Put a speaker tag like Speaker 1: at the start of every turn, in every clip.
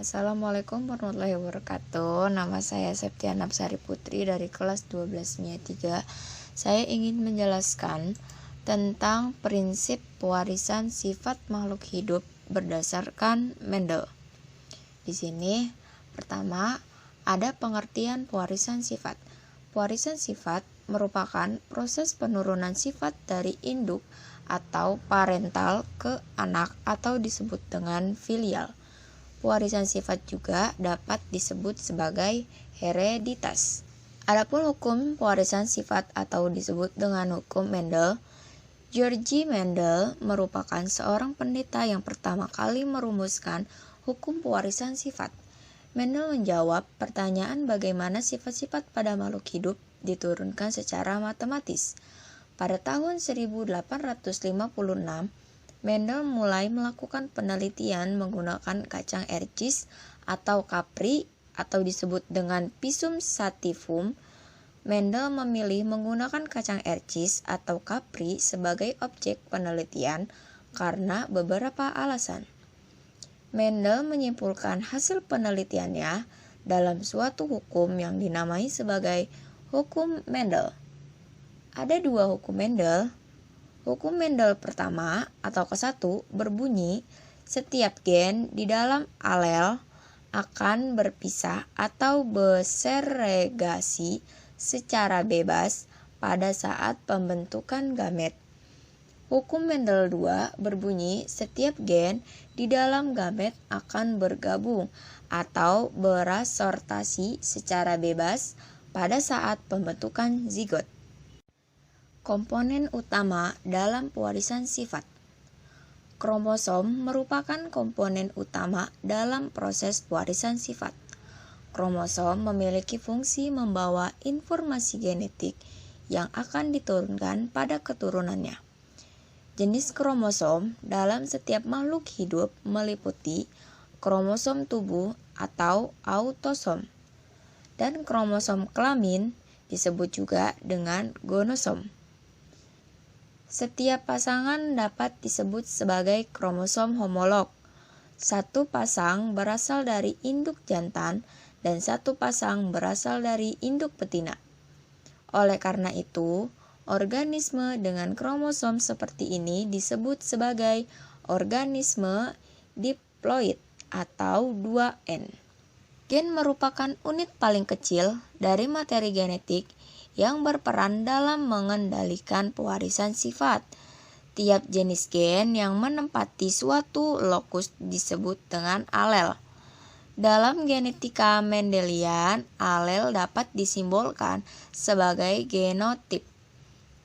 Speaker 1: Assalamualaikum warahmatullahi wabarakatuh. Nama saya Septiana Sari Putri dari kelas 12 MIA 3. Saya ingin menjelaskan tentang prinsip pewarisan sifat makhluk hidup berdasarkan Mendel. Di sini pertama ada pengertian pewarisan sifat. Pewarisan sifat merupakan proses penurunan sifat dari induk atau parental ke anak atau disebut dengan filial. Pewarisan sifat juga dapat disebut sebagai hereditas. Adapun hukum pewarisan sifat atau disebut dengan hukum Mendel, Georgi Mendel merupakan seorang pendeta yang pertama kali merumuskan hukum pewarisan sifat. Mendel menjawab pertanyaan bagaimana sifat-sifat pada makhluk hidup diturunkan secara matematis. Pada tahun 1856, Mendel mulai melakukan penelitian menggunakan kacang ercis atau kapri atau disebut dengan Pisum sativum. Mendel memilih menggunakan kacang ercis atau kapri sebagai objek penelitian karena beberapa alasan. Mendel menyimpulkan hasil penelitiannya dalam suatu hukum yang dinamai sebagai hukum Mendel. Ada dua hukum Mendel. Hukum Mendel pertama atau ke-1 berbunyi setiap gen di dalam alel akan berpisah atau bersegregasi secara bebas pada saat pembentukan gamet. Hukum Mendel 2 berbunyi setiap gen di dalam gamet akan bergabung atau berasortasi secara bebas pada saat pembentukan zigot. Komponen utama dalam pewarisan sifat. Kromosom merupakan komponen utama dalam proses pewarisan sifat. Kromosom memiliki fungsi membawa informasi genetik yang akan diturunkan pada keturunannya. Jenis kromosom dalam setiap makhluk hidup meliputi kromosom tubuh atau autosom, dan kromosom kelamin disebut juga dengan gonosom. Setiap pasangan dapat disebut sebagai kromosom homolog. Satu pasang berasal dari induk jantan dan satu pasang berasal dari induk betina. Oleh karena itu, organisme dengan kromosom seperti ini disebut sebagai organisme diploid atau 2N. Gen merupakan unit paling kecil dari materi genetik yang berperan dalam mengendalikan pewarisan sifat. Tiap jenis gen yang menempati suatu lokus disebut dengan alel. Dalam genetika Mendelian, alel dapat disimbolkan sebagai genotip.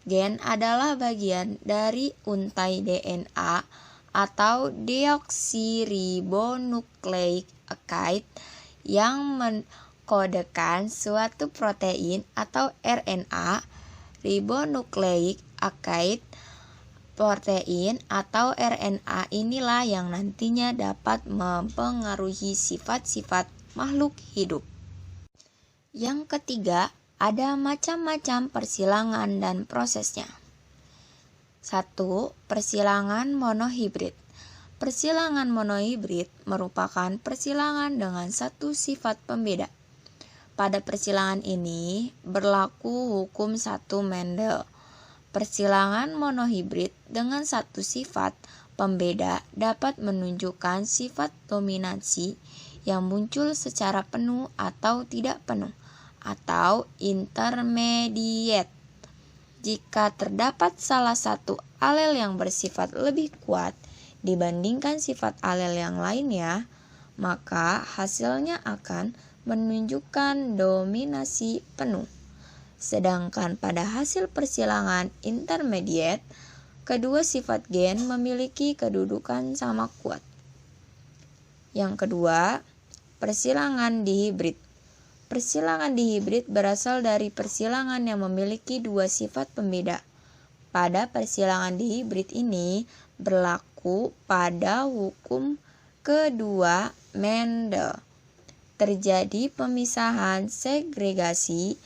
Speaker 1: Gen adalah bagian dari untai DNA atau deoksiribonucleic acid yang kodekan suatu protein atau RNA. Ribonucleic acid protein atau RNA inilah yang nantinya dapat mempengaruhi sifat-sifat makhluk hidup. Yang ketiga, ada macam-macam persilangan dan prosesnya. 1. Persilangan monohibrid. Persilangan monohibrid merupakan persilangan dengan satu sifat pembeda. Pada persilangan ini berlaku hukum 1 Mendel. Persilangan monohibrid dengan satu sifat pembeda dapat menunjukkan sifat dominansi yang muncul secara penuh atau tidak penuh, atau intermediate. Jika terdapat salah satu alel yang bersifat lebih kuat dibandingkan sifat alel yang lainnya, maka hasilnya akan menunjukkan dominasi penuh. Sedangkan pada hasil persilangan intermediate, kedua sifat gen memiliki kedudukan sama kuat. Yang kedua, persilangan dihibrid. Persilangan dihibrid berasal dari persilangan yang memiliki dua sifat pembeda. Pada persilangan dihibrid ini berlaku pada hukum kedua Mendel. Terjadi pemisahan, segregasi,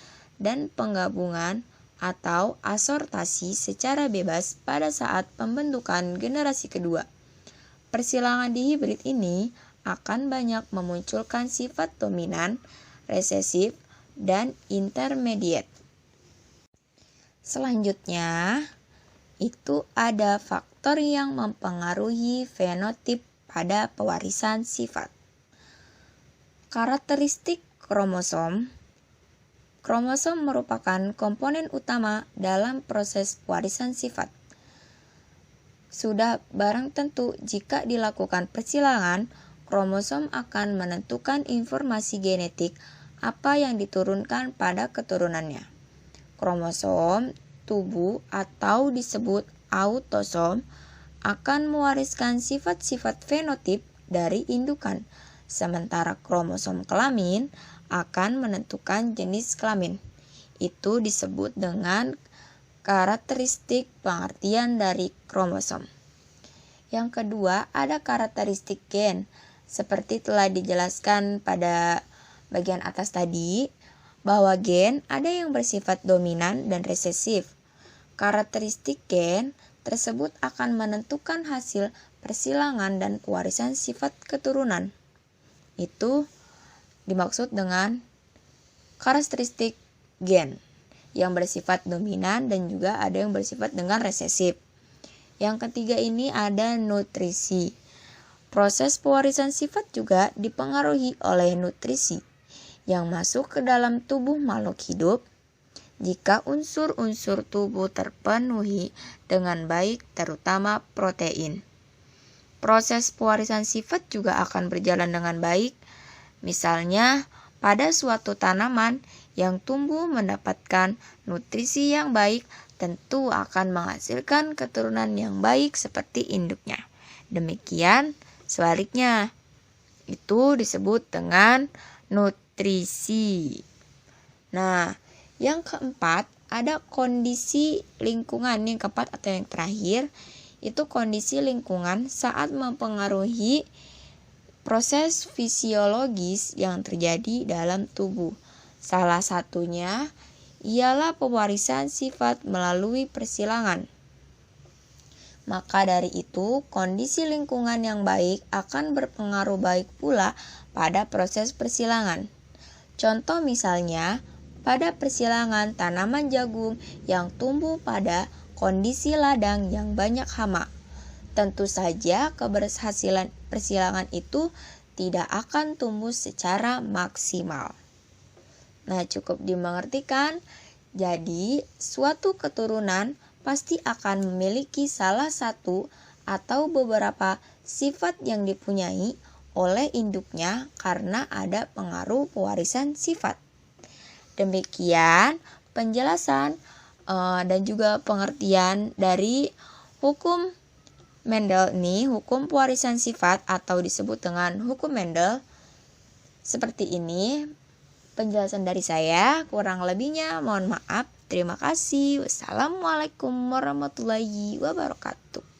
Speaker 1: dan penggabungan atau asortasi secara bebas pada saat pembentukan generasi kedua. persilangan di hibrid ini akan banyak memunculkan sifat dominan, resesif, dan intermediate. Selanjutnya, itu ada faktor yang mempengaruhi fenotip pada pewarisan sifat. Karakteristik kromosom. Kromosom merupakan komponen utama dalam proses pewarisan sifat. Sudah barang tentu jika dilakukan persilangan, kromosom akan menentukan informasi genetik apa yang diturunkan pada keturunannya. Kromosom tubuh atau disebut autosom akan mewariskan sifat-sifat fenotip dari indukan, sementara kromosom kelamin akan menentukan jenis kelamin. Itu disebut dengan karakteristik pengertian dari kromosom. Yang kedua, ada karakteristik gen. Seperti telah dijelaskan pada bagian atas tadi, bahwa gen ada yang bersifat dominan dan resesif. Karakteristik gen tersebut akan menentukan hasil persilangan dan pewarisan sifat keturunan. Itu dimaksud dengan karakteristik gen yang bersifat dominan dan juga ada yang bersifat dengan resesif. Yang ketiga ini ada nutrisi. Proses pewarisan sifat juga dipengaruhi oleh nutrisi yang masuk ke dalam tubuh makhluk hidup. Jika unsur-unsur tubuh terpenuhi dengan baik, terutama protein, proses pewarisan sifat juga akan berjalan dengan baik. Misalnya, pada suatu tanaman yang tumbuh mendapatkan nutrisi yang baik, tentu akan menghasilkan keturunan yang baik seperti induknya. Demikian sebaliknya, itu disebut dengan nutrisi. Nah, yang keempat, ada kondisi lingkungan. Yang keempat atau yang terakhir, itu kondisi lingkungan saat mempengaruhi proses fisiologis yang terjadi dalam tubuh. Salah satunya ialah pewarisan sifat melalui persilangan. Maka dari itu, kondisi lingkungan yang baik akan berpengaruh baik pula pada proses persilangan. Contoh misalnya, pada persilangan tanaman jagung yang tumbuh pada kondisi ladang yang banyak hama. Tentu saja keberhasilan persilangan itu tidak akan tumbuh secara maksimal. Nah, cukup dimengertikan. Jadi, suatu keturunan pasti akan memiliki salah satu atau beberapa sifat yang dipunyai oleh induknya karena ada pengaruh pewarisan sifat. Demikian penjelasan dan juga pengertian dari hukum Mendel ini, hukum pewarisan sifat atau disebut dengan hukum Mendel. Seperti ini penjelasan dari saya, kurang lebihnya mohon maaf. Terima kasih. Wassalamualaikum warahmatullahi wabarakatuh.